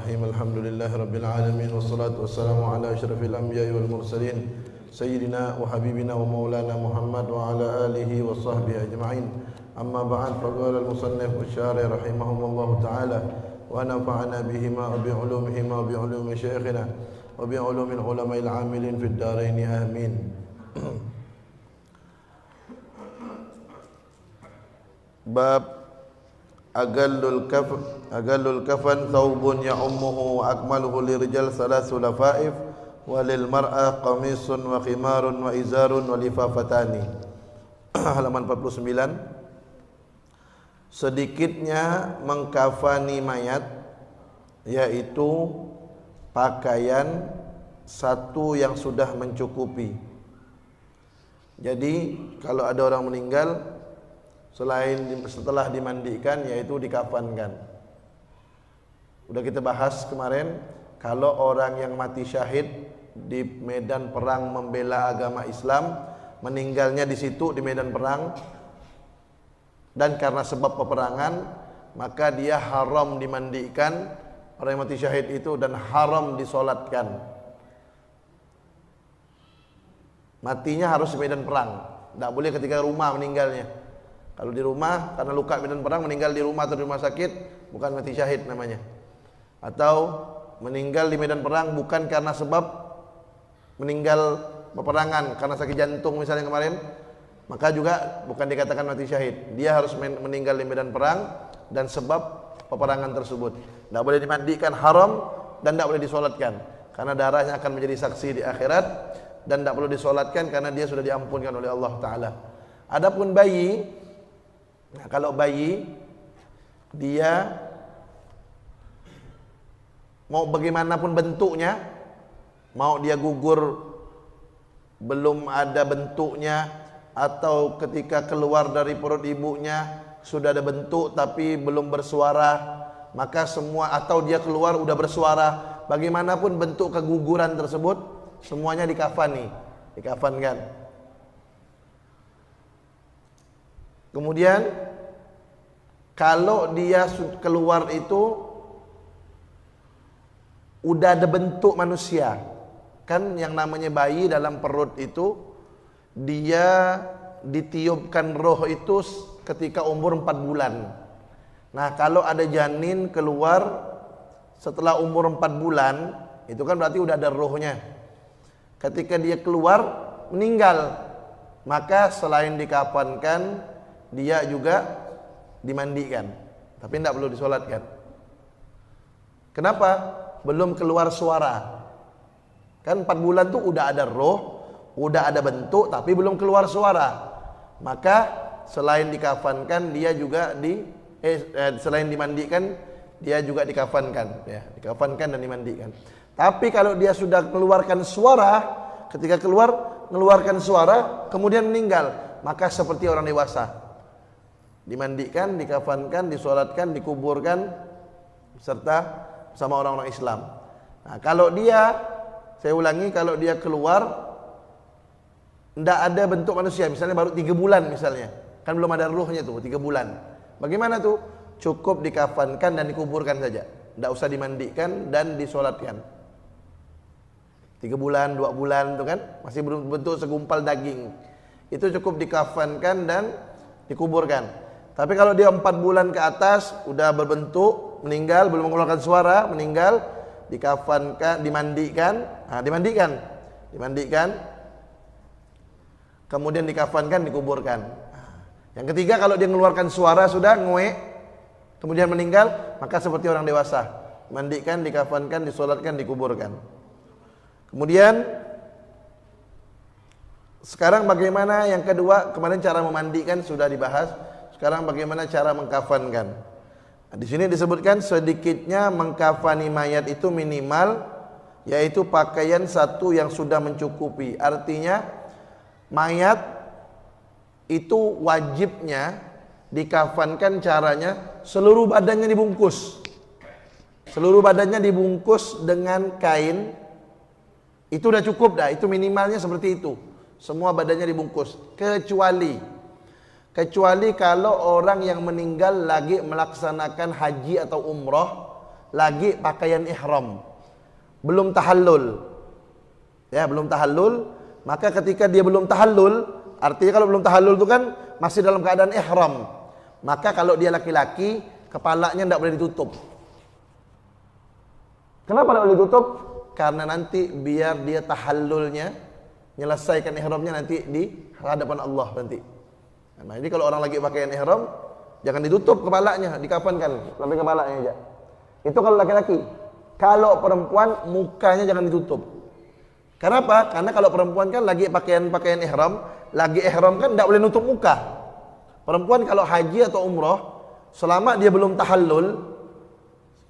Bismillahirrahmanirrahim. Alhamdulillahirabbil alamin wassalatu wassalamu ala asyrafil anbiya'i wal mursalin sayyidina wa habibina wa maulana Muhammad wa ala alihi wa sahbihi ajma'in. Amma ba'd, faqala al-musannif asy-syari' rahimahullahu ta'ala wa nafa'ana bihima wa bi 'ulumihima wa bi 'ulumi syayikhina wa bi 'ulumil ulama'il 'amilin fid dharain amin. Bab Agallul kafan thawbun ya'ummuhu wa akmaluhu lirijal salasu lafaif wa lil mar'ah qamisun wa khimarun wa izarun wa lifafatani. Halaman 49. Sedikitnya mengkafani mayat, yaitu pakaian satu yang sudah mencukupi. Jadi kalau ada orang meninggal, setelah dimandikan, yaitu dikafankan. Udah kita bahas kemarin, kalau orang yang mati syahid di medan perang membela agama Islam, meninggalnya di situ di medan perang, dan karena sebab peperangan, maka dia haram dimandikan, orang yang mati syahid itu, dan haram disolatkan. Matinya harus di medan perang, tidak boleh ketika rumah meninggalnya. Kalau di rumah karena luka medan perang, meninggal di rumah atau di rumah sakit, bukan mati syahid namanya. Atau meninggal di medan perang bukan karena sebab meninggal peperangan, karena sakit jantung misalnya kemarin, maka juga bukan dikatakan mati syahid. Dia harus meninggal di medan perang dan sebab peperangan tersebut. Tidak boleh dimandikan, haram, dan tidak boleh disolatkan, karena darahnya akan menjadi saksi di akhirat, dan tidak perlu disolatkan karena dia sudah diampunkan oleh Allah Ta'ala. Adapun bayi, nah, kalau bayi dia mau bagaimanapun bentuknya, mau dia gugur belum ada bentuknya, atau ketika keluar dari perut ibunya sudah ada bentuk tapi belum bersuara, maka semua, atau dia keluar udah bersuara, bagaimanapun bentuk keguguran tersebut, semuanya dikafankan. Kemudian kalau dia keluar itu udah ada bentuk manusia, kan yang namanya bayi dalam perut itu dia ditiupkan roh itu ketika umur 4 bulan. Nah, kalau ada janin keluar setelah umur 4 bulan, itu kan berarti udah ada rohnya. Ketika dia keluar meninggal, maka selain dikafankan, dia juga dimandikan, tapi tidak perlu disolatkan. Kenapa? Belum keluar suara. Kan 4 bulan tuh udah ada roh, udah ada bentuk, tapi belum keluar suara. Maka selain dikafankan, dia juga selain dimandikan, dia juga dikafankan, ya, dikafankan dan dimandikan. Tapi kalau dia sudah keluarkan suara, ketika mengeluarkan suara, kemudian meninggal, maka seperti orang dewasa, dimandikan, dikafankan, disolatkan, dikuburkan serta sama orang-orang Islam. Nah, kalau dia, saya ulangi, kalau dia keluar tidak ada bentuk manusia, misalnya baru 3 bulan misalnya, kan belum ada ruhnya tuh 3 bulan. Bagaimana tuh? Cukup dikafankan dan dikuburkan saja, tidak usah dimandikan dan disolatkan. 3 bulan, 2 bulan itu kan masih berbentuk segumpal daging, itu cukup dikafankan dan dikuburkan. Tapi kalau dia 4 bulan ke atas, udah berbentuk, meninggal, belum mengeluarkan suara, meninggal, dikafankan, dimandikan, kemudian dikafankan, dikuburkan. Yang ketiga, kalau dia mengeluarkan suara, sudah nguek, kemudian meninggal, maka seperti orang dewasa, mandikan, dikafankan, disolatkan, dikuburkan. Kemudian sekarang bagaimana yang kedua? Kemarin cara memandikan sudah dibahas. Sekarang bagaimana cara mengkafankan? Nah, di sini disebutkan sedikitnya mengkafani mayat itu minimal, yaitu pakaian satu yang sudah mencukupi. Artinya mayat itu wajibnya dikafankan, caranya seluruh badannya dibungkus. Seluruh badannya dibungkus dengan kain. Itu udah cukup dah, itu minimalnya seperti itu. Semua badannya dibungkus, kecuali kalau orang yang meninggal lagi melaksanakan haji atau umroh, lagi pakaian ihram, belum tahallul. Ya, belum tahallul, maka ketika dia belum tahallul, artinya kalau belum tahallul itu kan masih dalam keadaan ihram. Maka kalau dia laki-laki, kepalanya tidak boleh ditutup. Kenapa tidak boleh ditutup? Karena nanti biar dia tahallulnya, menyelesaikan ihramnya nanti di hadapan Allah nanti. Nah, jadi kalau orang lagi pakaian ihram, jangan ditutup kepalanya, dikafankan sampai kepalanya aja. Itu kalau laki-laki. Kalau perempuan, mukanya jangan ditutup. Kenapa? Karena kalau perempuan kan lagi pakaian ihram, lagi ihram kan tidak boleh nutup muka. Perempuan kalau haji atau umroh, selama dia belum tahallul,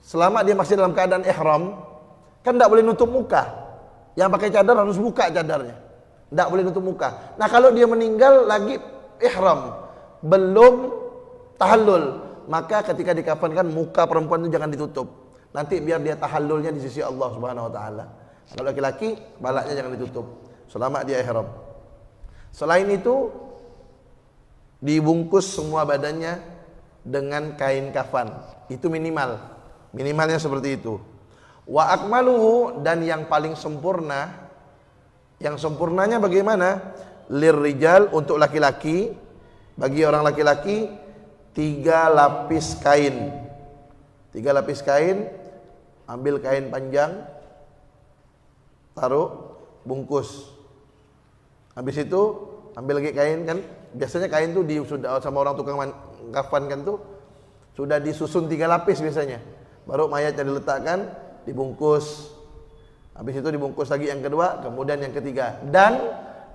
selama dia masih dalam keadaan ihram, kan tidak boleh nutup muka. Yang pakai cadar harus buka cadarnya, tidak boleh nutup muka. Nah kalau dia meninggal lagi ihram, belum tahallul, maka ketika dikafankan muka perempuan itu jangan ditutup. Nanti biar dia tahallulnya di sisi Allah Subhanahu wa taala. Kalau laki-laki, kepalanya jangan ditutup selama dia ihram. Selain itu, dibungkus semua badannya dengan kain kafan. Itu minimal. Minimalnya seperti itu. Wa akmaluhu, dan yang paling sempurna, yang sempurnanya bagaimana? Lirrijal, untuk laki-laki, bagi orang laki-laki 3 lapis kain. 3 lapis kain, ambil kain panjang, taruh, bungkus. Habis itu ambil lagi kain, kan biasanya kain tuh sudah sama orang tukang kafan kan tuh sudah disusun 3 lapis biasanya. Baru mayatnya diletakkan, dibungkus. Habis itu dibungkus lagi yang kedua, kemudian yang ketiga. Dan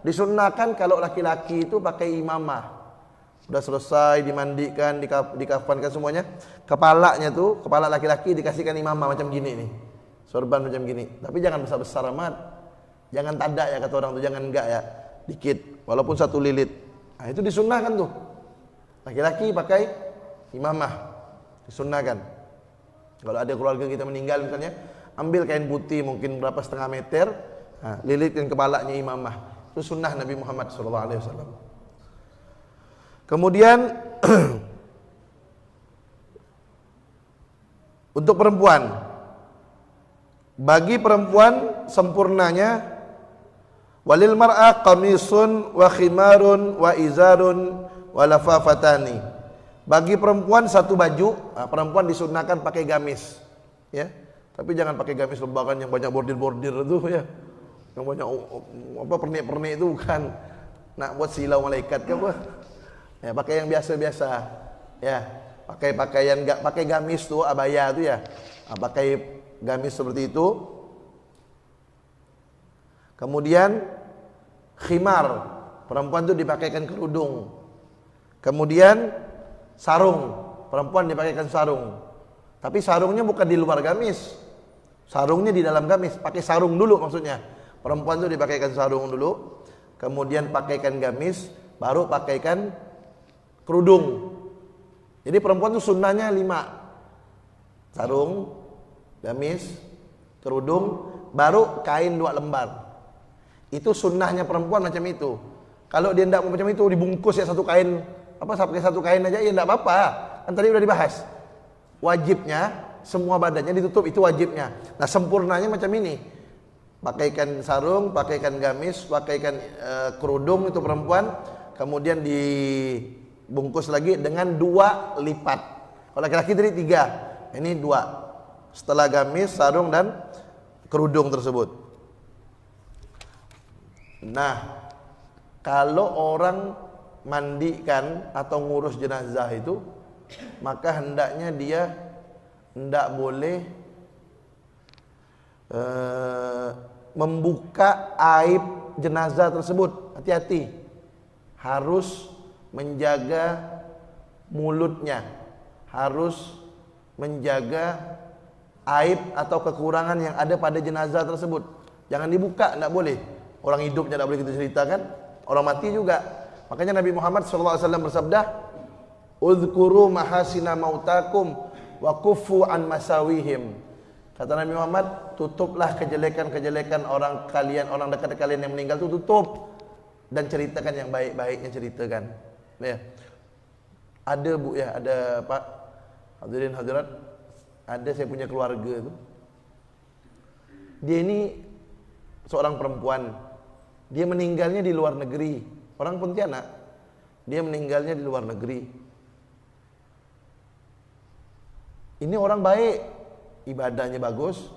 disunnahkan kalau laki-laki itu pakai imamah. Sudah selesai dimandikan, dikafankan semuanya, kepalanya tuh, kepala laki-laki dikasihkan imamah macam gini nih. Sorban macam gini. Tapi jangan besar-besar amat. Jangan tadak ya kata orang tuh, jangan enggak ya. Dikit, walaupun 1 lilit. Nah, itu disunnahkan tuh. Laki-laki pakai imamah. Disunnahkan. Kalau ada keluarga kita meninggal misalnya, ambil kain putih mungkin berapa setengah meter, nah, lilitkan kepalanya imamah. Itu sunnah Nabi Muhammad SAW. Kemudian untuk perempuan, bagi perempuan sempurnanya, walil mar'ah qamisun wa khimarun wa izarun wa lafafatani. Bagi perempuan 1 baju, nah, perempuan disunahkan pakai gamis, ya. Tapi jangan pakai gamis lembagan yang banyak bordir-bordir itu, ya. Yang banyak apa pernik-pernik itu, bukan. Nak buat silau malaikat ke apa? Ya, pakai yang biasa-biasa. Ya, pakai pakaian enggak pakai gamis tuh, abaya tuh ya. Nah, pakai gamis seperti itu. Kemudian khimar, perempuan tuh dipakaikan kerudung. Kemudian sarung, perempuan dipakaikan sarung. Tapi sarungnya bukan di luar gamis. Sarungnya di dalam gamis, pakai sarung dulu maksudnya. Perempuan tuh dipakaikan sarung dulu, kemudian pakaikan gamis, baru pakaikan kerudung. Jadi perempuan tuh sunnahnya 5. Sarung, gamis, kerudung, baru kain 2 lembar. Itu sunnahnya perempuan macam itu. Kalau dia tidak mau macam itu, dibungkus ya 1 kain, apa pakai 1 kain aja, ya tidak apa-apa. Kan tadi udah dibahas. Wajibnya semua badannya ditutup, itu wajibnya. Nah sempurnanya macam ini. Pakaikan sarung, pakaikan gamis, pakaikan kerudung itu perempuan, kemudian dibungkus lagi dengan 2 lipat. Kalau laki-laki tadi 3, ini 2. Setelah gamis, sarung dan kerudung tersebut. Nah, kalau orang mandikan atau ngurus jenazah itu, maka hendaknya dia hendak boleh membuka aib jenazah tersebut. Hati-hati, harus menjaga mulutnya, harus menjaga aib atau kekurangan yang ada pada jenazah tersebut. Jangan dibuka, tidak boleh. Orang hidupnya tidak boleh kita ceritakan, orang mati juga. Makanya Nabi Muhammad SAW bersabda, "Udhkuru mahasina mautakum wa kufu an masawihim." Kata Nabi Muhammad, tutuplah kejelekan-kejelekan orang kalian, orang dekat kalian yang meninggal itu tutup, dan ceritakan yang baik-baiknya, ceritakan. Ya. Ada Bu ya, ada Pak, hadirin hadirat, Ada saya punya keluarga tuh. Dia ini seorang perempuan. Dia meninggalnya di luar negeri. Orang Pontianak. Dia meninggalnya di luar negeri. Ini orang baik, ibadahnya bagus.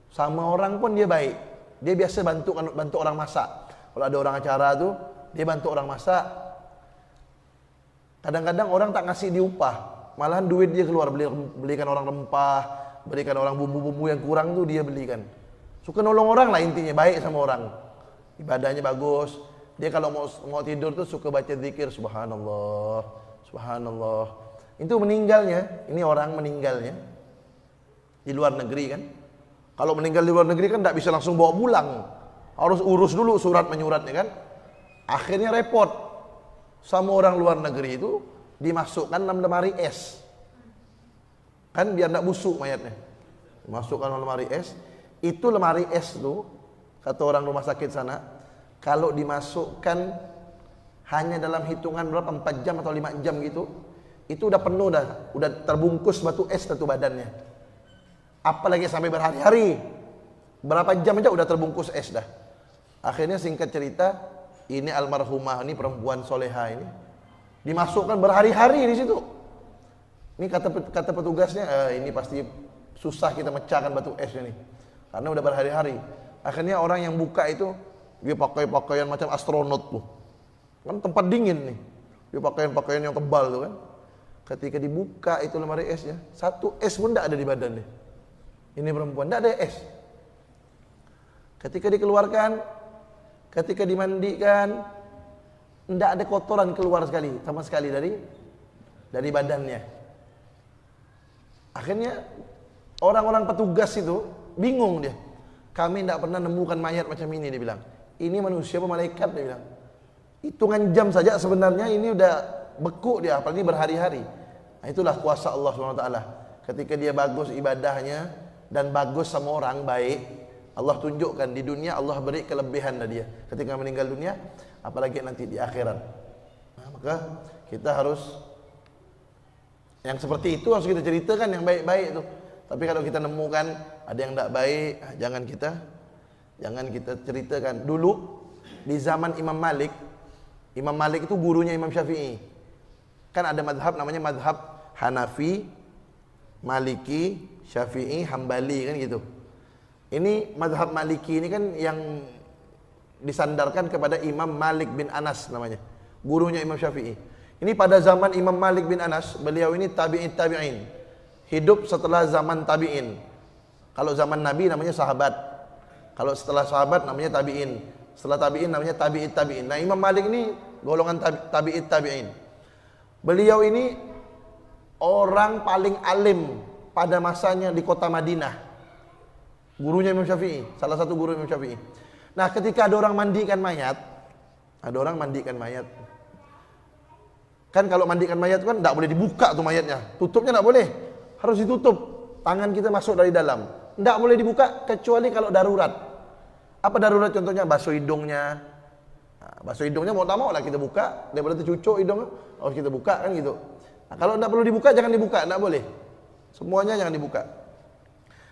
Sama orang pun dia baik. Dia biasa bantu orang masak. Kalau ada orang acara tuh, dia bantu orang masak. Kadang-kadang orang tak ngasih dia upah, malahan duit dia keluar, belikan orang rempah, belikan orang bumbu-bumbu yang kurang tuh dia belikan. Suka nolong orang lah intinya, baik sama orang. Ibadahnya bagus. Dia kalau mau tidur tuh suka baca zikir, subhanallah, subhanallah. Itu meninggalnya, ini orang meninggalnya di luar negeri kan. Kalau meninggal di luar negeri kan tidak bisa langsung bawa pulang, harus urus dulu surat menyuratnya kan. Akhirnya repot sama orang luar negeri itu, dimasukkan dalam lemari es kan biar tidak busuk mayatnya. Dimasukkan dalam lemari es. Itu lemari es tuh, kata orang rumah sakit sana, kalau dimasukkan hanya dalam hitungan berapa, 4 jam atau 5 jam gitu, itu udah penuh dah, udah terbungkus batu es satu badannya. Apalagi sampai berhari-hari, berapa jam aja udah terbungkus es dah. Akhirnya singkat cerita, ini almarhumah, ini perempuan soleha ini dimasukkan berhari-hari di situ. Ini kata petugasnya, ini pasti susah kita mecahkan batu esnya nih, karena udah berhari-hari. Akhirnya orang yang buka itu dia pakai pakaian macam astronot tuh, kan tempat dingin nih, dia pakaian yang tebal tuh kan. Ketika dibuka itu lemari esnya, satu es pun tidak ada di badannya. Ini perempuan tidak ada es. Ketika dikeluarkan, ketika dimandikan, tidak ada kotoran keluar sama sekali dari badannya. Akhirnya orang-orang petugas itu bingung dia. Kami tidak pernah nemukan mayat macam ini, dia bilang. Ini manusia apa malaikat, dia bilang. Hitungan jam saja sebenarnya ini udah beku dia, apalagi berhari-hari. Nah, itulah kuasa Allah SWT. Ketika dia bagus ibadahnya dan bagus sama orang baik, Allah tunjukkan di dunia, Allah beri kelebihan dari dia ketika meninggal dunia, apalagi nanti di akhirat. Nah, maka kita harus yang seperti itu harus kita ceritakan yang baik-baik itu. Tapi kalau kita nemukan ada yang tidak baik, jangan kita ceritakan. Dulu di zaman Imam Malik itu gurunya Imam Syafi'i. Kan ada mazhab namanya mazhab Hanafi, Maliki, Syafi'i, Hambali kan gitu. Ini mazhab Maliki ini kan yang disandarkan kepada Imam Malik bin Anas namanya, gurunya Imam Syafi'i. Ini pada zaman Imam Malik bin Anas, beliau ini tabi'in, hidup setelah zaman tabi'in. Kalau zaman Nabi namanya sahabat, kalau setelah sahabat namanya tabi'in, setelah tabi'in namanya tabi'in. Nah, Imam Malik ini golongan tabi'in. Beliau ini orang paling alim pada masanya di kota Madinah. Gurunya Imam Syafi'i, salah satu guru Imam Syafi'i. Nah, ketika ada orang mandikan mayat, kan kalau mandikan mayat kan tidak boleh dibuka tuh mayatnya, tutupnya tidak boleh, harus ditutup. Tangan kita masuk dari dalam, tidak boleh dibuka kecuali kalau darurat. Apa darurat? Contohnya basuh hidungnya. Nah, basuh hidungnya mau tak mau lah kita buka, daripada tercucuk hidungnya, harus kita buka kan gitu. Nah, kalau tidak perlu dibuka jangan dibuka, tidak boleh. Semuanya jangan dibuka.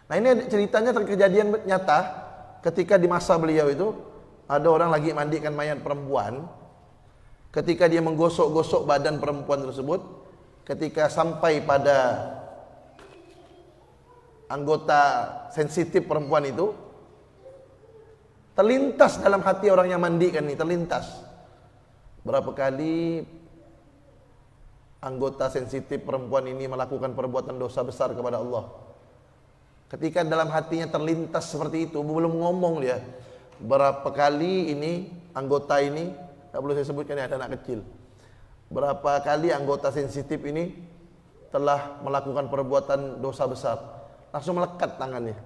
Nah, ini ceritanya kejadian nyata ketika di masa beliau itu ada orang lagi mandikan mayat perempuan. Ketika dia menggosok-gosok badan perempuan tersebut, ketika sampai pada anggota sensitif perempuan itu, terlintas dalam hati orang yang mandikan ini, terlintas. Berapa kali anggota sensitif perempuan ini melakukan perbuatan dosa besar kepada Allah. Ketika dalam hatinya terlintas seperti itu, belum ngomong dia, berapa kali ini anggota ini, tak perlu saya sebutkan, ada anak kecil, berapa kali anggota sensitif ini telah melakukan perbuatan dosa besar, langsung melekat tangannya.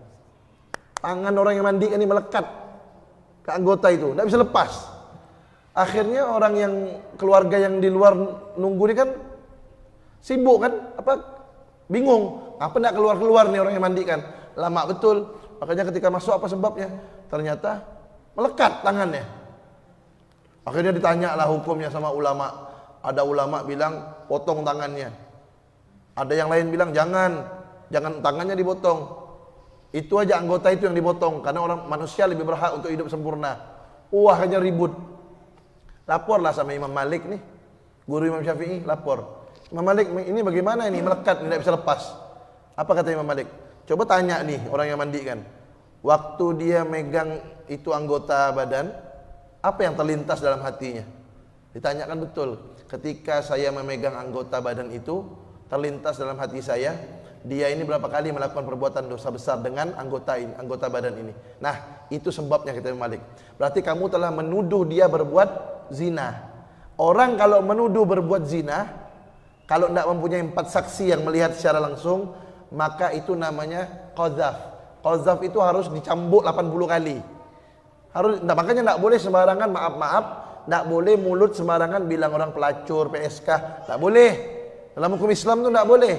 Tangan orang yang mandikan ini melekat ke anggota itu, tidak bisa lepas. Akhirnya orang yang keluarga yang di luar nunggu ini kan sibuk kan, bingung, apa tidak keluar nih orang yang mandikan, lama betul. Makanya ketika masuk apa sebabnya, ternyata melekat tangannya. Akhirnya ditanyalah hukumnya sama ulama. Ada ulama bilang potong tangannya, ada yang lain bilang jangan, jangan tangannya dipotong. Itu aja anggota itu yang dipotong, karena orang manusia lebih berhak untuk hidup sempurna. Akhirnya ribut. Laporlah sama Imam Malik nih, guru Imam Syafi'i, lapor. Imam Malik, ini bagaimana ini, melekat, tidak bisa lepas. Apa kata Imam Malik? Coba tanya nih orang yang mandikan. Waktu dia megang itu anggota badan, apa yang terlintas dalam hatinya? Ditanyakan betul. Ketika saya memegang anggota badan itu, terlintas dalam hati saya, dia ini berapa kali melakukan perbuatan dosa besar dengan anggota badan ini. Nah, itu sebabnya kata Imam Malik. Berarti kamu telah menuduh dia berbuat zina. Orang kalau menuduh berbuat zina, kalau tidak mempunyai 4 saksi yang melihat secara langsung, maka itu namanya qadzaf. Qadzaf itu harus dicambuk 80 kali. Makanya tidak boleh sembarangan maaf-maaf, tidak boleh mulut sembarangan bilang orang pelacur, PSK, tidak boleh. Dalam hukum Islam itu tidak boleh.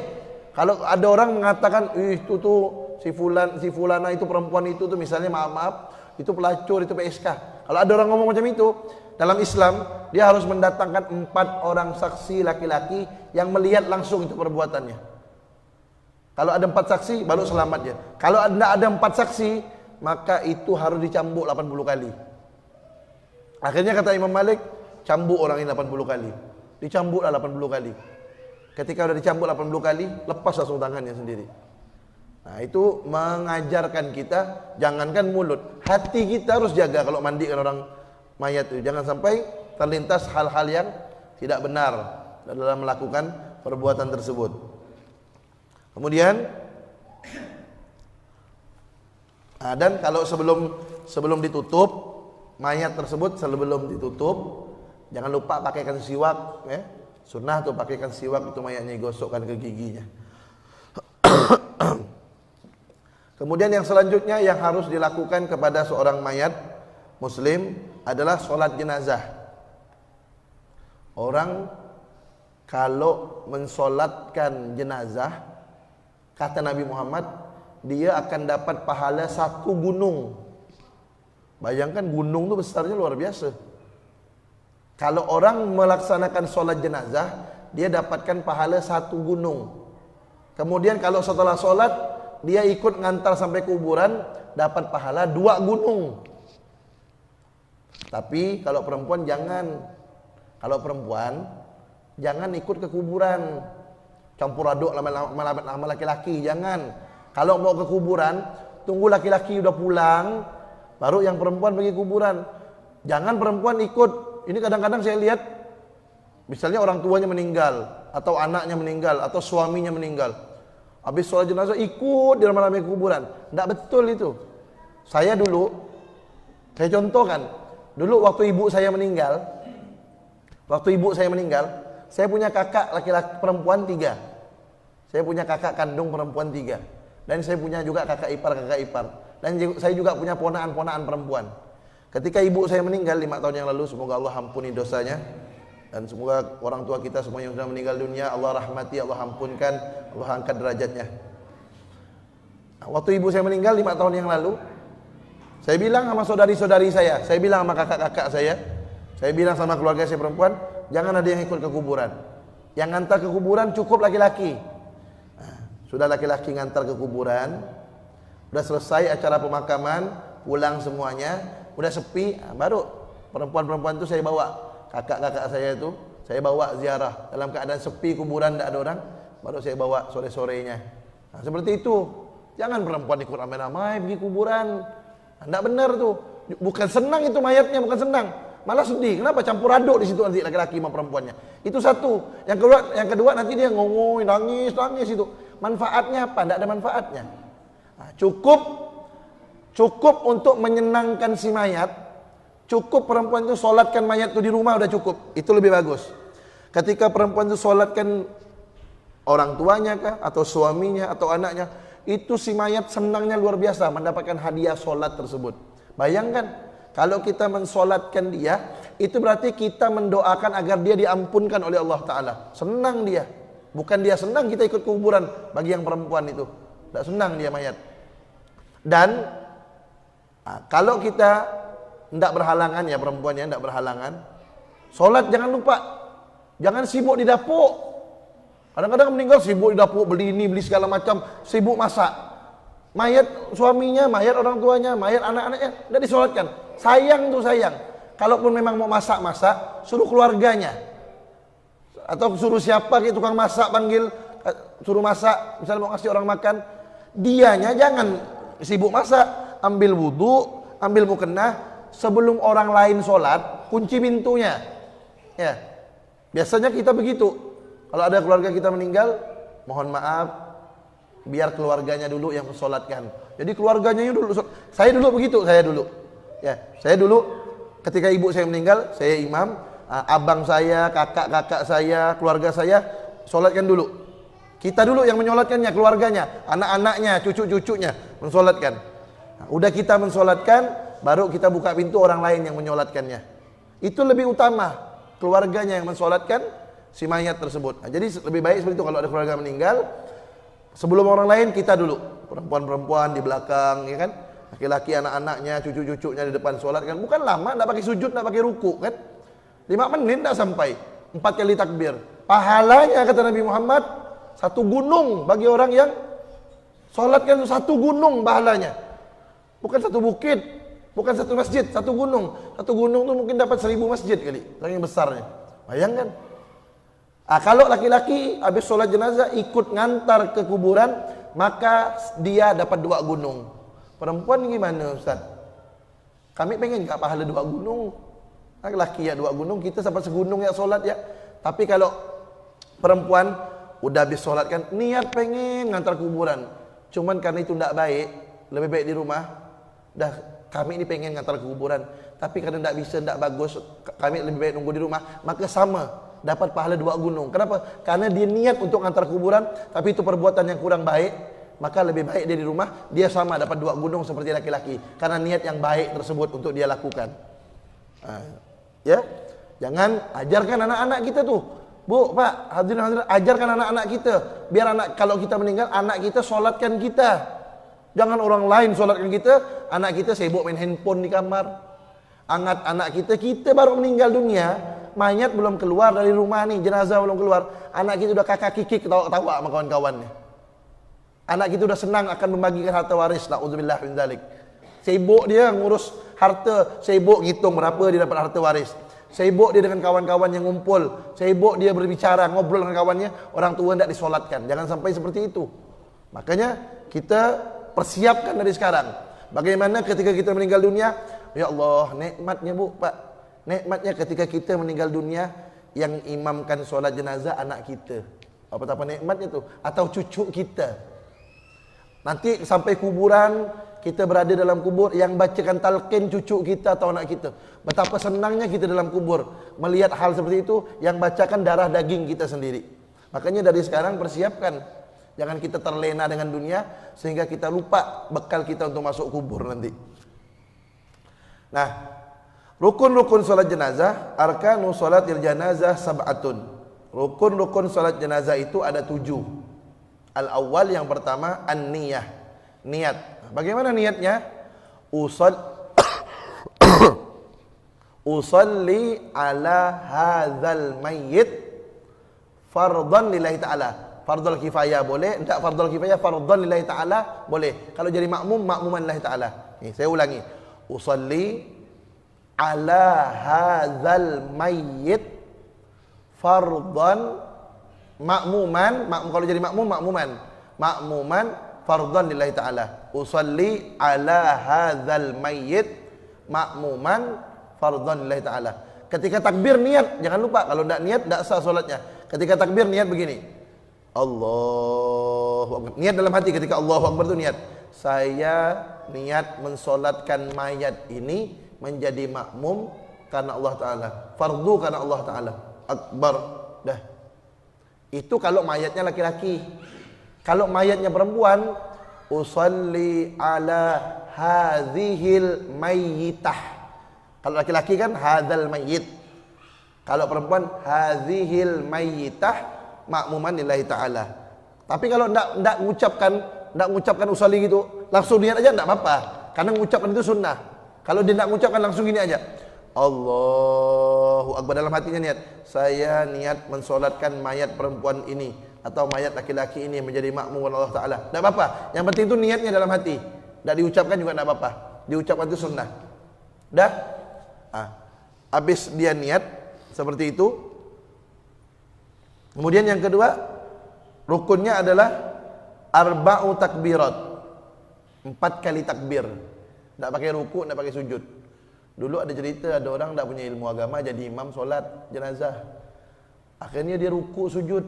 Kalau ada orang mengatakan, itu tuh si fulana itu perempuan itu tuh misalnya maaf-maaf, itu pelacur, itu PSK. Kalau ada orang ngomong macam itu, dalam Islam dia harus mendatangkan 4 orang saksi laki-laki yang melihat langsung itu perbuatannya. Kalau ada 4 saksi baru selamat dia. Kalau tidak ada 4 saksi, maka itu harus dicambuk 80 kali. Akhirnya kata Imam Malik, cambuk orang ini 80 kali. Dicambuklah 80 kali. Ketika sudah dicambuk 80 kali, lepas langsung tangannya sendiri. Nah, itu mengajarkan kita, jangankan mulut, hati kita harus jaga kalau mandikan orang mayat itu. Jangan sampai terlintas hal-hal yang tidak benar dalam melakukan perbuatan tersebut. Kemudian, dan kalau sebelum ditutup mayat tersebut, sebelum ditutup, jangan lupa pakaikan siwak, ya. Sunnah tuh pakaikan siwak itu mayatnya, gosokkan ke giginya. Kemudian yang selanjutnya yang harus dilakukan kepada seorang mayat muslim adalah sholat jenazah. Orang kalau mensolatkan jenazah, kata Nabi Muhammad, dia akan dapat pahala 1 gunung. Bayangkan gunung itu besarnya luar biasa. Kalau orang melaksanakan sholat jenazah, dia dapatkan pahala 1 gunung. Kemudian kalau setelah sholat, dia ikut ngantar sampai kuburan, dapat pahala 2 gunung. Tapi kalau perempuan jangan. Kalau perempuan jangan ikut ke kuburan, campur aduk sama laki-laki, jangan. Kalau mau ke kuburan, tunggu laki-laki udah pulang, baru yang perempuan pergi kuburan. Jangan perempuan ikut. Ini kadang-kadang saya lihat, misalnya orang tuanya meninggal, atau anaknya meninggal, atau suaminya meninggal. Habis sholat jenazah ikut di ramai-ramai kuburan. Tidak betul itu. Saya contohkan, dulu waktu ibu saya meninggal, saya punya kakak laki-laki perempuan 3. Saya punya kakak kandung perempuan 3. Dan saya punya juga kakak ipar. Dan saya juga punya ponaan-ponaan perempuan. Ketika ibu saya meninggal 5 tahun yang lalu, semoga Allah ampuni dosanya, dan semoga orang tua kita semua yang sudah meninggal dunia Allah rahmati, Allah ampunkan, Allah angkat derajatnya. Nah, waktu ibu saya meninggal 5 tahun yang lalu, saya bilang sama saudari-saudari saya bilang sama kakak-kakak saya bilang sama keluarga saya perempuan, jangan ada yang ikut ke kuburan. Yang ngantar ke kuburan cukup laki-laki. Nah, sudah laki-laki ngantar ke kuburan, sudah selesai acara pemakaman, pulang semuanya, udah sepi, baru perempuan-perempuan itu saya bawa, kakak-kakak saya itu saya bawa ziarah dalam keadaan sepi kuburan, tidak ada orang, baru saya bawa sore-sorenya. Nah, seperti itu. Jangan perempuan ikut ramai-ramai pergi kuburan. Tidak benar tuh. Bukan senang itu mayatnya, bukan senang, malah sedih. Kenapa? Campur aduk di situ nanti laki-laki sama perempuannya. Itu satu. Yang kedua nanti dia ngomong, nangis itu. Manfaatnya apa? Tidak ada manfaatnya. Nah, cukup untuk menyenangkan si mayat. Cukup perempuan itu solatkan mayat itu di rumah, udah cukup. Itu lebih bagus. Ketika perempuan itu solatkan orang tuanya kah, atau suaminya, atau anaknya, itu si mayat senangnya luar biasa mendapatkan hadiah solat tersebut. Bayangkan, kalau kita mensolatkan dia, itu berarti kita mendoakan agar dia diampunkan oleh Allah Ta'ala. Senang dia. Bukan dia senang kita ikut kuburan bagi yang perempuan itu. Tidak senang dia mayat. Dan kalau kita tidak berhalangan, ya perempuannya tidak berhalangan, sholat jangan lupa, jangan sibuk di dapur. Kadang-kadang meninggal sibuk di dapur, beli ini, beli segala macam, sibuk masak. Mayat suaminya, mayat orang tuanya, mayat anak-anaknya tidak disolatkan. Sayang tuh sayang. Kalaupun memang mau masak-masak, suruh keluarganya. Atau suruh siapa kayak tukang masak panggil, suruh masak, misalnya mau ngasih orang makan, dianya jangan sibuk masak, ambil wudu, ambil mukena, sebelum orang lain sholat, kunci pintunya. Ya, biasanya kita begitu. Kalau ada keluarga kita meninggal, mohon maaf, biar keluarganya dulu yang mensolatkan. Jadi keluarganya dulu. Saya dulu begitu, saya dulu. Ya, saya dulu ketika ibu saya meninggal, saya imam, abang saya, kakak-kakak saya, keluarga saya, solatkan dulu. Kita dulu yang mensolatkannya, keluarganya, anak-anaknya, cucu-cucunya mensolatkan. Nah, udah kita mensolatkan, baru kita buka pintu orang lain yang mensolatkannya. Itu lebih utama, keluarganya yang mensolatkan si mayat tersebut. Nah, jadi lebih baik seperti itu kalau ada keluarga meninggal, sebelum orang lain kita dulu. Perempuan-perempuan di belakang, ya kan? Laki-laki anak-anaknya, cucu-cucunya di depan sholat kan. Bukan lama, tidak pakai sujud, tidak pakai ruku kan? 5 menit tidak sampai. 4 kali takbir. Pahalanya kata Nabi Muhammad, 1 gunung bagi orang yang sholat kan, 1 gunung pahalanya. Bukan 1 bukit, bukan 1 masjid, 1 gunung. 1 gunung itu mungkin dapat 1000 masjid kali, saking besarnya. Bayangkan. Kalau laki-laki habis sholat jenazah ikut ngantar ke kuburan, maka dia dapat 2 gunung. Perempuan gimana Ustaz? Kami pengen gak pahala 2 gunung. Laki-laki ya 2 gunung, kita sampai segunung ya sholat ya. Tapi kalau perempuan udah habis sholat kan, niat pengen ngantar kuburan, cuman karena itu tidak baik, lebih baik di rumah. Dah kami ini pengen ngantar ke kuburan, tapi karena tidak bisa, tidak bagus, kami lebih baik nunggu di rumah. Maka sama, dapat pahala 2 gunung. Kenapa? Karena dia niat untuk antar kuburan, tapi itu perbuatan yang kurang baik, maka lebih baik dia di rumah. Dia sama dapat 2 gunung seperti laki-laki, karena niat yang baik tersebut untuk dia lakukan. Ya, jangan ajarkan anak-anak kita tuh, Bu, Pak, hadirin, ajarkan anak-anak kita, biar kalau kita meninggal, anak kita solatkan kita. Jangan orang lain solatkan kita, anak kita sibuk main handphone di kamar. Anak kita baru meninggal dunia, mayat belum keluar dari rumah nih, jenazah belum keluar, anak kita udah kakak kikik ketawa-ketawa sama kawan-kawannya. Anak kita udah senang akan membagikan harta waris, na'udzubillah min dzalik. Sibuk dia ngurus harta, sibuk ngitung berapa dia dapat harta waris. Sibuk dia dengan kawan-kawan yang ngumpul, sibuk dia berbicara, ngobrol dengan kawannya, orang tua tidak disolatkan. Jangan sampai seperti itu. Makanya kita persiapkan dari sekarang. Bagaimana ketika kita meninggal dunia, ya Allah, nikmatnya Bu, Pak. Nikmatnya ketika kita meninggal dunia, yang imamkan solat jenazah anak kita. Apa nikmatnya itu? Atau cucu kita. Nanti sampai kuburan, kita berada dalam kubur, yang bacakan talqin cucu kita atau anak kita. Betapa senangnya kita dalam kubur melihat hal seperti itu, yang bacakan darah daging kita sendiri. Makanya dari sekarang persiapkan. Jangan kita terlena dengan dunia sehingga kita lupa bekal kita untuk masuk kubur nanti. Nah, rukun-rukun salat jenazah, arkanu salatil janazah sab'atun. Rukun-rukun salat jenazah itu ada 7. Al-awwal, yang pertama, an-niyah. Niat. Bagaimana niatnya? Usalli ala hadzal mayyit fardhan lillahi ta'ala. Fardhul kifayah boleh, tidak fardhul kifayah, fardhan lillahi ta'ala boleh. Kalau jadi makmum, makmuman lillahi ta'ala. Nih, saya ulangi. Usalli ala hadzal mayyit fardhan makmuman, kalau jadi makmum, makmuman fardhan lillahi ta'ala. Usalli ala hadzal mayyit makmuman fardhan lillahi ta'ala. Ketika takbir niat, jangan lupa, kalau tidak niat tidak sah salatnya. Ketika takbir niat begini, Allahu Akbar. Niat dalam hati ketika Allahu Akbar itu niat, saya niat mensolatkan mayat ini menjadi makmum karena Allah Ta'ala, fardu karena Allah Ta'ala. Akbar. Dah. Itu kalau mayatnya laki-laki. Kalau mayatnya perempuan, usalli ala hadhil mayyitah. Kalau laki-laki kan hadzal mayyit. Kalau perempuan hadhil mayyitah, makmuman lillahi ta'ala. Tapi kalau enggak mengucapkan usalli gitu, langsung niat aja enggak apa-apa. Karena mengucapkan itu sunnah. Kalau dia enggak mengucapkan, langsung gini aja, Allahu Akbar, dalam hatinya niat, saya niat mensolatkan mayat perempuan ini atau mayat laki-laki ini menjadi makmum Allah Ta'ala, tidak apa-apa. Yang penting itu niatnya dalam hati. Tidak diucapkan juga tidak apa-apa. Diucapkan itu sunnah. Dah? Habis dia niat seperti itu. Kemudian yang kedua, rukunnya adalah arba'u takbirat. 4 kali takbir. Tidak pakai ruku, tidak pakai sujud. Dulu ada cerita, ada orang tidak punya ilmu agama jadi imam solat jenazah. Akhirnya dia ruku sujud.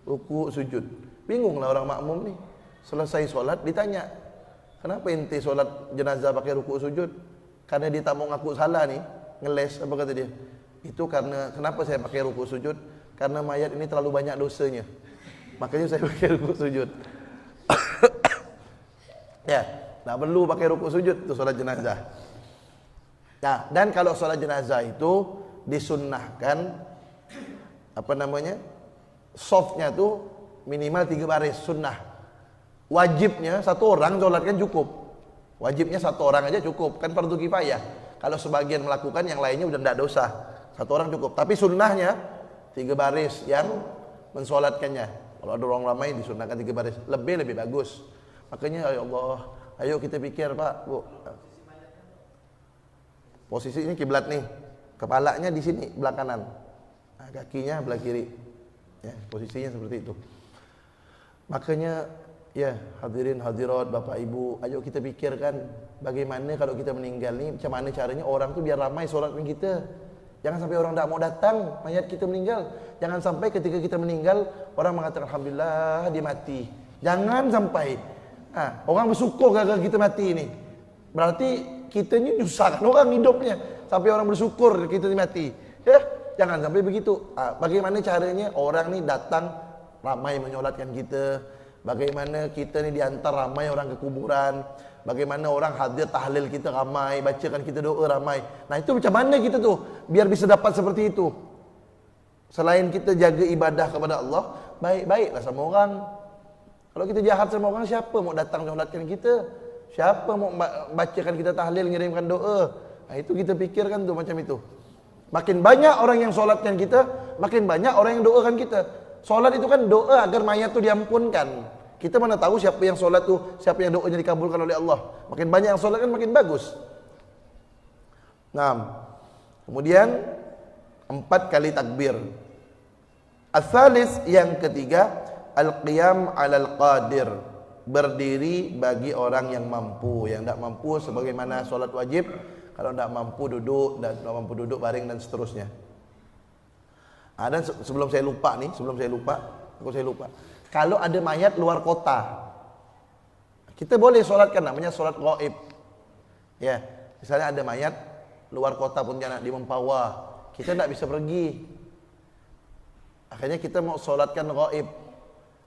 Ruku sujud. Bingunglah orang makmum nih. Selesai solat ditanya, kenapa ente solat jenazah pakai ruku sujud? Karena dia tak mau ngaku salah nih. Ngeles, apa kata dia? Itu karena, kenapa saya pakai ruku sujud? Karena mayat ini terlalu banyak dosanya. Makanya saya pakai ruku sujud. Ya, tak perlu pakai ruku sujud itu solat jenazah. Nah, dan kalau solat jenazah itu disunnahkan softnya tuh minimal 3 baris sunnah. Wajibnya 1 orang solatkan cukup. Wajibnya 1 orang aja cukup, kan fardu kifayah. Kalau sebagian melakukan, yang lainnya udah tidak dosa. 1 orang cukup. Tapi sunnahnya 3 baris yang mensolatkannya. Kalau ada orang ramai disunnahkan 3 baris, lebih bagus. Makanya ya Allah, ayo kita pikir Pak, Bu. Posisi ini kiblat nih, kepalanya di sini belah kanan, kakinya belah kiri, ya, posisinya seperti itu. Makanya ya hadirin hadirat Bapak Ibu, ayo kita pikirkan bagaimana kalau kita meninggal nih, macam mana caranya orang tuh biar ramai sholat dengan kita. Jangan sampai orang tidak mau datang mayat kita meninggal. Jangan sampai ketika kita meninggal orang mengatakan alhamdulillah dia mati. Jangan sampai orang bersyukur gara-gara kita mati ini. Berarti kita ini nyusahkan orang hidupnya sampai orang bersyukur kita mati. Ya, jangan sampai begitu. Bagaimana caranya orang ini datang ramai menyolatkan kita? Bagaimana kita ini diantar ramai orang ke kuburan? Bagaimana orang hadir tahlil kita ramai, bacakan kita doa ramai. Nah, itu macam mana kita tuh biar bisa dapat seperti itu? Selain kita jaga ibadah kepada Allah, baik-baiklah sama orang. Kalau kita jahat sama orang, siapa mau datang menyolatkan kita? Siapa mau bacakan kita tahlil, ngirimkan doa? Nah, itu kita pikirkan tuh macam itu. Makin banyak orang yang solatkan kita, makin banyak orang yang doakan kita. Solat itu kan doa agar mayat itu diampunkan. Kita mana tahu siapa yang solat tuh, siapa yang doanya dikabulkan oleh Allah. Makin banyak yang solat kan makin bagus. Nah, kemudian 4 kali takbir. Al-thalis, yang ketiga, al-qiyam 'alal qadir. Berdiri bagi orang yang mampu. Yang tidak mampu sebagaimana solat wajib, kalau tidak mampu duduk, dan tidak mampu duduk baring dan seterusnya. Dan sebelum saya lupa, kalau ada mayat luar kota, kita boleh solatkan, namanya solat ghaib. Ya, misalnya ada mayat luar kota Pontianak di Mempawah, kita tidak bisa pergi. Akhirnya kita mau solatkan ghaib.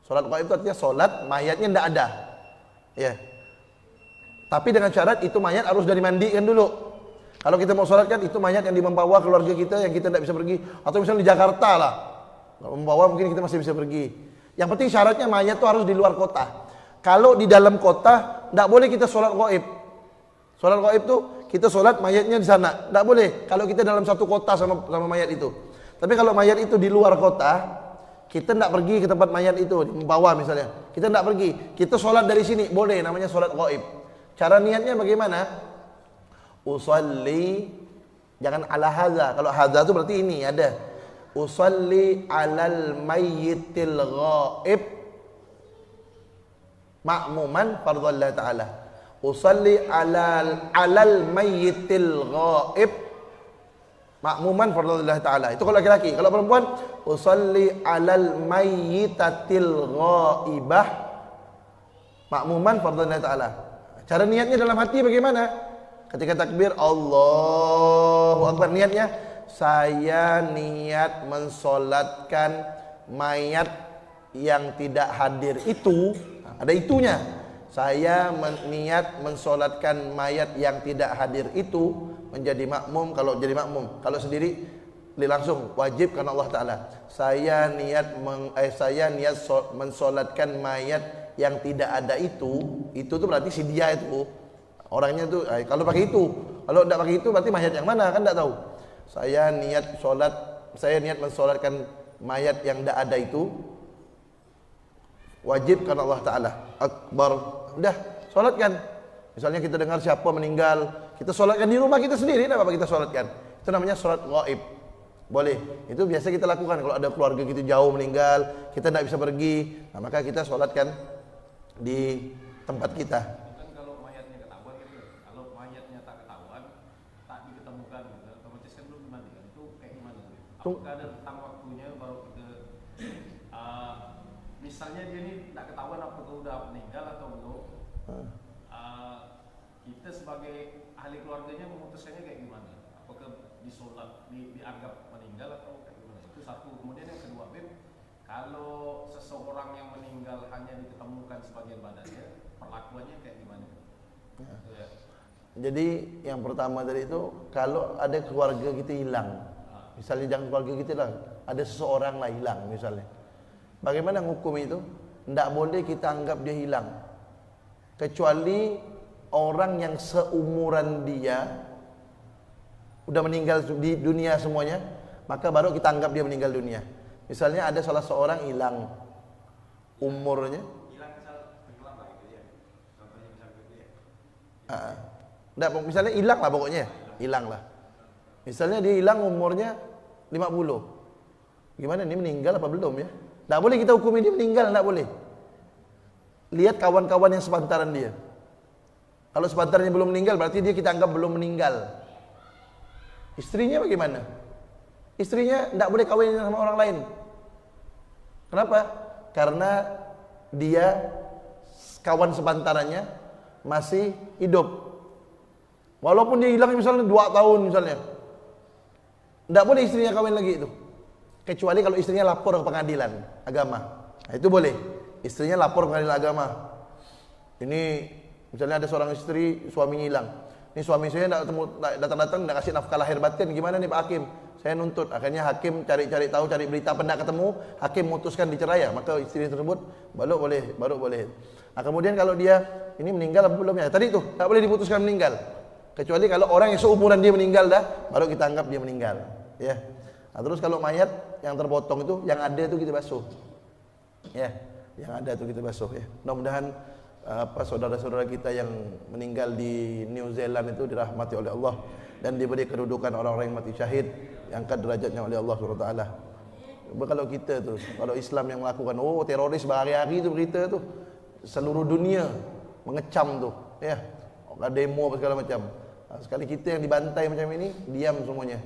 Solat ghaib itu artinya solat mayatnya tidak ada. Ya. Tapi dengan syarat itu mayat harus dari mandikan dulu. Kalau kita mau solatkan itu mayat yang di Mempawah keluarga kita yang kita tidak bisa pergi, atau misalnya di Jakarta lah. Kalau Mempawah mungkin kita masih bisa pergi. Yang penting syaratnya mayat itu harus di luar kota. Kalau di dalam kota tidak boleh kita solat ghaib. Solat ghaib itu kita solat mayatnya di sana, tidak boleh. Kalau kita dalam satu kota sama mayat itu. Tapi kalau mayat itu di luar kota, kita tidak pergi ke tempat mayat itu, di Mempawah misalnya. Kita tidak pergi, kita solat dari sini, boleh, namanya solat ghaib. Cara niatnya bagaimana? Usalli, jangan ala hadza. Kalau hadza itu berarti ini ada. Usalli alal mayyitil ghaib ma'muman fardhallah ta'ala. Usalli alal mayyitil ghaib ma'muman fardhallah ta'ala. Itu kalau laki-laki. Kalau perempuan, usalli alal mayyitatil ghaibah ma'muman fardhallah ta'ala. Cara niatnya dalam hati bagaimana? Ketika takbir Allahu Akbar, niatnya saya niat mensolatkan mayat yang tidak hadir itu. Ada itunya. Saya niat mensolatkan mayat yang tidak hadir itu menjadi makmum. Kalau jadi makmum, kalau sendiri langsung wajib karena Allah Ta'ala. Saya niat mensolatkan mayat yang tidak ada itu tuh berarti si dia itu orangnya tuh. Kalau pakai itu, kalau tidak pakai itu berarti mayat yang mana kan tidak tahu. Saya niat mensolatkan mayat yang tidak ada itu Wajib karena Allah Ta'ala. Akbar. Udah, sholatkan. Misalnya kita dengar siapa meninggal, kita sholatkan di rumah kita sendiri, tidak apa kita sholatkan. Itu namanya sholat ghaib. Boleh. Itu biasa kita lakukan kalau ada keluarga kita jauh meninggal, kita tidak bisa pergi, nah, maka kita sholatkan di tempat kita. Kan kalau mayatnya ketahuan gitu, kalau mayatnya tak ketahuan, tak diketemukan gitu, otomatis kan belum dimandikan. Itu kayak gimana? Apakah ada rentang waktunya baru kita misalnya dia ini tidak ketahuan apakah udah meninggal atau belum? Kita sebagai ahli keluarganya memutuskannya kayak gimana? Apakah disolat, dianggap meninggal atau kayak gimana? Itu satu. Kemudian yang kedua, Beb, kalau seseorang yang meninggal hanya ditemukan sebagian badannya, perlakuannya kayak gimana? Ya. Jadi yang pertama tadi itu, kalau ada keluarga kita hilang, misalnya jangan keluarga kita lah, ada seseorang lah hilang misalnya, bagaimana hukum itu? Tidak boleh kita anggap dia hilang, kecuali orang yang seumuran dia udah meninggal di dunia semuanya, maka baru kita anggap dia meninggal dunia. Misalnya ada salah seorang hilang umurnya, Hilang misal tenggelam lah gitu ya. Contohnya misal gitu ya. enggak, misalnya hilang lah pokoknya, hilang lah. Misalnya dia hilang umurnya 50. Gimana, ini meninggal apa belum ya? Enggak boleh kita hukumi dia meninggal, enggak boleh. Lihat kawan-kawan yang sepantaran dia. Kalau sepantarannya belum meninggal, berarti dia kita anggap belum meninggal. Istrinya bagaimana? Istrinya tidak boleh kawin sama orang lain. Kenapa? Karena dia kawan sepantarannya masih hidup. Walaupun dia hilang misalnya 2 tahun misalnya, tidak boleh istrinya kawin lagi itu. Kecuali kalau istrinya lapor ke pengadilan agama. Nah, itu boleh. Istrinya lapor ke pengadilan agama. Ini misalnya ada seorang istri, suaminya hilang. Ini suami saya datang-datang tidak kasih nafkah lahir batin. Gimana nih Pak Hakim? Saya nuntut. Akhirnya hakim cari-cari tahu, cari berita, tidak ketemu. Hakim memutuskan dicerai ya. Maka istri tersebut baru boleh. Nah, kemudian kalau dia ini meninggal apa belum ya? Tadi itu tidak boleh diputuskan meninggal. Kecuali kalau orang yang seumuran dia meninggal dah, baru kita anggap dia meninggal. Ya. Nah, terus kalau mayat yang terpotong itu, yang ada itu kita basuh. Ya, yang ada itu kita basuh ya. Mudah-mudahan saudara-saudara kita yang meninggal di New Zealand itu dirahmati oleh Allah dan diberi kedudukan orang-orang yang mati syahid, diangkat derajatnya oleh Allah SWT. Kalau kita tuh, kalau Islam yang melakukan teroris berhari-hari itu berita tuh, seluruh dunia mengecam tuh, ya, demo segala macam. Sekali kita yang dibantai macam ini, diam semuanya.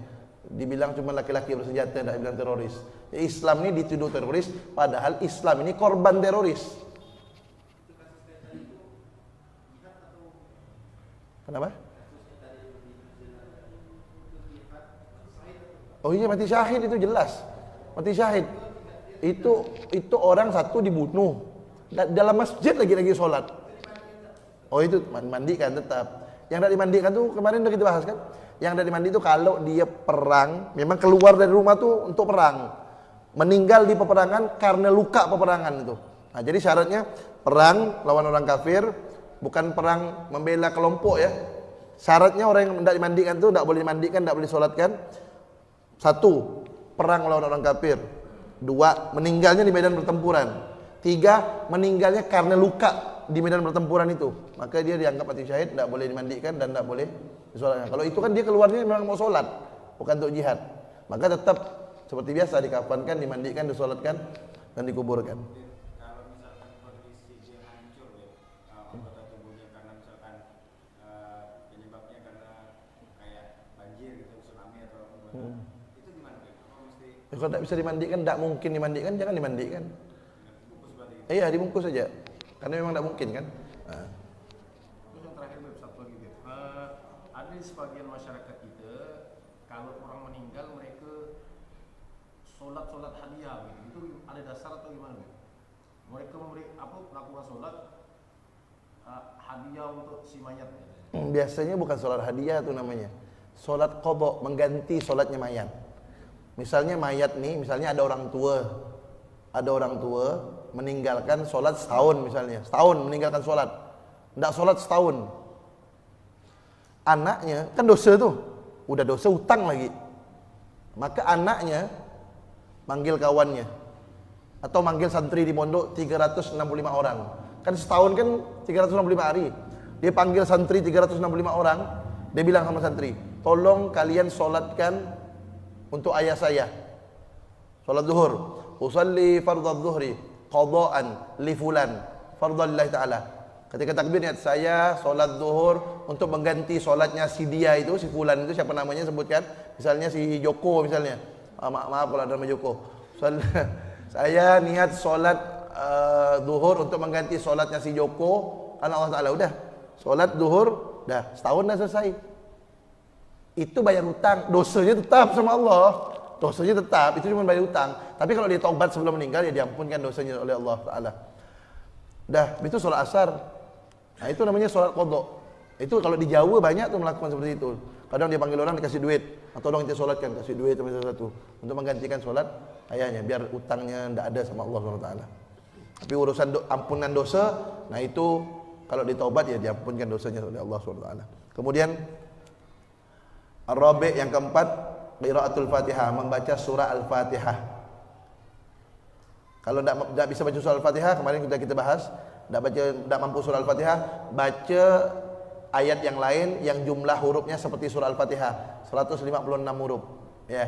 Dibilang cuma laki-laki bersenjata, tidak bilang teroris. Islam ini dituduh teroris, padahal Islam ini korban teroris. Kenapa? Oh iya, mati syahid itu jelas. Mati syahid itu orang satu dibunuh dalam masjid lagi sholat. Oh itu mandikan tetap. Yang tidak dimandikan tuh kemarin udah kita bahas kan. Yang tidak dimandi itu kalau dia perang, memang keluar dari rumah tuh untuk perang, meninggal di peperangan karena luka peperangan itu. Nah, jadi syaratnya perang lawan orang kafir, bukan perang membela kelompok ya. Syaratnya orang yang tidak dimandikan itu tidak boleh dimandikan, tidak boleh sholatkan. 1, perang lawan orang kafir. 2, meninggalnya di medan pertempuran. 3, meninggalnya karena luka di medan pertempuran itu. Maka dia dianggap mati syahid, tidak boleh dimandikan dan tidak boleh disolatkan. Kalau itu kan dia keluarnya memang mau sholat, bukan untuk jihad. Maka tetap seperti biasa dikafankan, dimandikan, disolatkan dan dikuburkan. Kalau misalkan kondisi dia hancur ya, anggota tubuhnya karena misalkan penyebabnya karena kayak banjir gitu, tsunami atau apa, itu gimana? Mesti Kalau tidak bisa dimandikan, tidak mungkin dimandikan, jangan dimandikan. dibungkus berarti gitu. Iya, dibungkus saja. Karena memang tidak mungkin kan. Terus yang terakhir Beb, satu lagi Beb. Ada di sebagian masyarakat kita, kalau orang meninggal mereka sholat hadiah gitu. Itu ada dasar atau gimana Beb? Mereka melakukan sholat hadiah untuk si mayat. Biasanya bukan sholat hadiah itu namanya. Sholat qadha, mengganti sholatnya mayat. Misalnya mayat nih, misalnya ada orang tua meninggalkan sholat setahun misalnya, setahun meninggalkan sholat, tidak sholat setahun. Anaknya kan dosa tuh, udah dosa utang lagi. Maka anaknya manggil kawannya, atau manggil santri di pondok 365 orang. Kan setahun kan 365 hari. Dia panggil santri 365 orang. Dia bilang sama santri, tolong kalian solatkan untuk ayah saya. Solat zuhur. Usalli fardadh zuhri qadaan li fulan fardhallahi ta'ala. Ketika takbir niat saya solat zuhur untuk mengganti solatnya si dia itu, si fulan itu, siapa namanya sebutkan. Misalnya si Joko misalnya. Maaf kalau ada nama Joko. Saya niat solat zuhur untuk mengganti solatnya si Joko karena Allah Ta'ala. Udah, solat zuhur, dah setahun dah selesai. Itu bayar hutang, dosanya tetap sama Allah. Dosanya tetap, itu cuma bayar hutang. Tapi kalau dia taubat sebelum meninggal, ya diampunkan dosanya oleh Allah Ta'ala. Dah, itu solat asar. Nah itu namanya solat qadha. Itu kalau di Jawa banyak tuh melakukan seperti itu. Kadang dia panggil orang dikasih duit, atau tolong kita solatkan, kasih duit atau sesuatu untuk menggantikan solat ayahnya, biar utangnya tidak ada sama Allah SWT. Tapi urusan ampunan dosa, nah itu kalau ditaubat ya diampunkan dosanya oleh Allah SWT. Kemudian Ar-Rabi' yang keempat, qiraatul Fatihah, membaca surah Al-Fatihah. Kalau tidak bisa baca surah Al-Fatihah, kemarin kita bahas, tidak mampu surah Al-Fatihah, baca ayat yang lain yang jumlah hurufnya seperti surah Al-Fatihah, 156 huruf. Ya.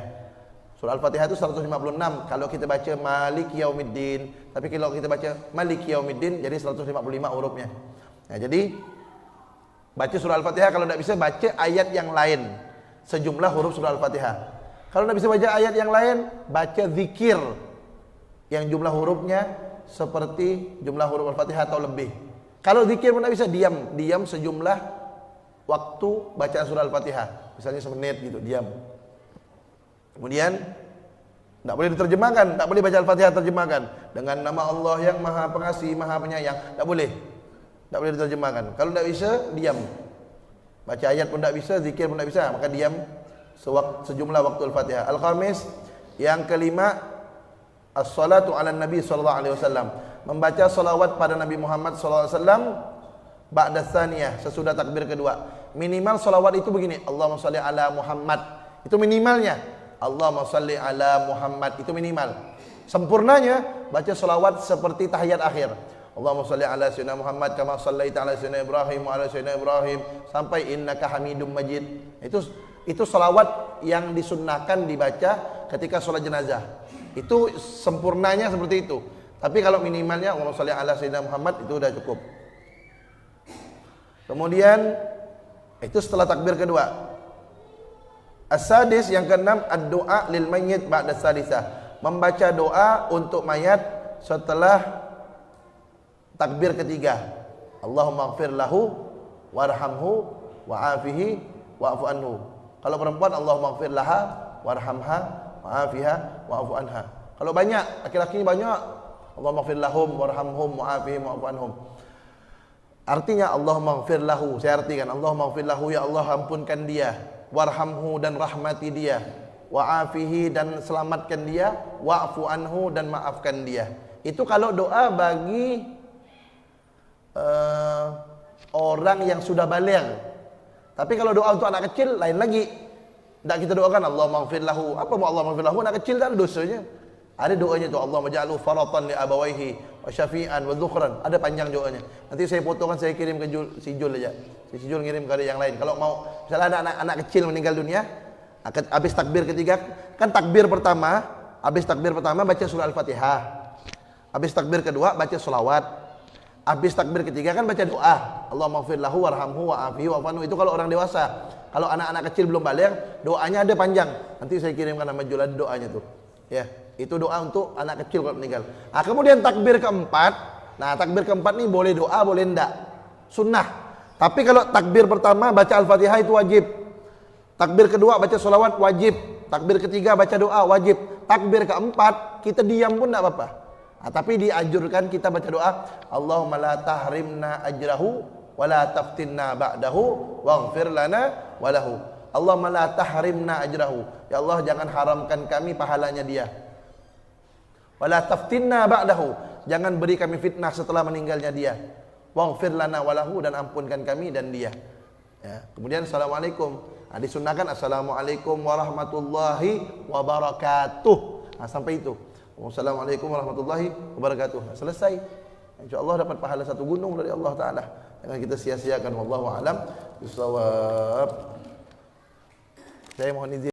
Surah Al-Fatihah itu 156. Kalau kita baca Maliki Yaumiddin, tapi kalau kita baca Maliki Yaumiddin jadi 155 hurufnya. Nah, jadi baca surah Al-Fatihah, kalau tidak bisa baca ayat yang lain sejumlah huruf surah Al-Fatihah. Kalau tidak bisa baca ayat yang lain, baca zikir yang jumlah hurufnya seperti jumlah huruf Al-Fatihah atau lebih. Kalau zikir pun tidak bisa, diam sejumlah waktu bacaan surah Al-Fatihah, misalnya semenit gitu, diam. Kemudian tidak boleh diterjemahkan, tak boleh baca Al-Fatihah terjemahkan dengan nama Allah yang Maha Pengasih, Maha Penyayang, tak boleh diterjemahkan. Kalau tidak bisa, diam. Baca ayat pun tidak bisa, zikir pun tidak bisa, maka diam sejumlah waktu Al-Fatihah. Al-Khamis yang kelima, as-salatu ala Nabi sallallahu alaihi wasallam, membaca salawat pada Nabi Muhammad sallallahu alaihi wasallam ba'da tsaniyah, sesudah takbir kedua. Minimal salawat itu begini, Allahumma shalli ala Muhammad. Itu minimalnya. Allahumma shalli ala Muhammad, itu minimal. Sempurnanya baca salawat seperti tahiyat akhir. Allahumma shalli ala sayyidina Muhammad kama shallaita ala sayyidina Ibrahim wa ala sayyidina Ibrahim sampai innaka Hamidum Majid. Itu salawat yang disunnahkan dibaca ketika sholat jenazah. Itu sempurnanya seperti itu. Tapi kalau minimalnya Allahumma shalli ala sayyidina Muhammad, itu sudah cukup. Kemudian itu setelah takbir kedua. As-sadis yang keenam, ad-du'a lil mayyit ba'da sadisah, membaca doa untuk mayat setelah takbir ketiga. Allahumma ighfir lahu warhamhu wa'afihi wa'fu anhu. Kalau perempuan, Allahumma ighfir laha warhamha wa'afiha wa'fu anha. Kalau banyak, laki-laki banyak, Allahumma ighfir lahum warhamhum wa'afihim wa'fu anhum. Artinya Allahumma ighfir lahu, saya artikan Allahumma ighfir lahu, ya Allah ampunkan dia, warhamhu dan rahmati dia, wa'afihi dan selamatkan dia, wa'fu anhu dan maafkan dia. Itu kalau doa bagi orang yang sudah baligh. Tapi kalau doa untuk anak kecil lain lagi. Tidak kita doakan Allahumma ighfir lahu. Apa mau Allahumma ighfir lahu? Anak kecil tak ada dosanya. Ada doanya tu, Allahumma ja'alhu faratan li abawaihi wa syafi'an wa dhukhran. Ada panjang doanya. Nanti saya fotokan, saya kirim ke si Jul aja. Si Jul ngirim ke yang lain. Kalau mau, misalnya ada anak kecil meninggal dunia, habis takbir ketiga, kan takbir pertama, habis takbir pertama baca surah Al-Fatihah. Habis takbir kedua baca selawat. Habis takbir ketiga kan baca doa, Allahumma ighfir lahu warhamhu wa'afihi wa'fu anhu. Itu kalau orang dewasa. Kalau anak-anak kecil belum baligh, doanya ada panjang. Nanti saya kirimkan nama Jul, ada doanya tuh. Ya, itu doa untuk anak kecil kalau meninggal. Nah, kemudian takbir keempat. Nah, takbir keempat nih boleh doa, boleh enggak. Sunnah. Tapi kalau takbir pertama baca Al-Fatihah itu wajib. Takbir kedua baca sholawat wajib. Takbir ketiga baca doa wajib. Takbir keempat kita diam pun enggak apa-apa. Nah, tapi dianjurkan kita baca doa, Allahumma la tahrimna ajrahu wa la taftinna ba'dahu waghfir lana wa lahu. Allahumma la tahrimna ajrahu. Ya Allah, jangan haramkan kami pahalanya dia. Wa la taftinna ba'dahu. Jangan beri kami fitnah setelah meninggalnya dia. Waghfir lana wa lahu, dan ampunkan kami dan dia. Ya. Kemudian assalamualaikum. Nah, disunnahkan assalamualaikum warahmatullahi wabarakatuh. Nah, sampai itu. Wassalamualaikum warahmatullahi wabarakatuh. Selesai. Insyaallah dapat pahala satu gunung dari Allah Taala. Jangan kita sia-siakan. Wallahu a'lam bishawab. Saya mohon izin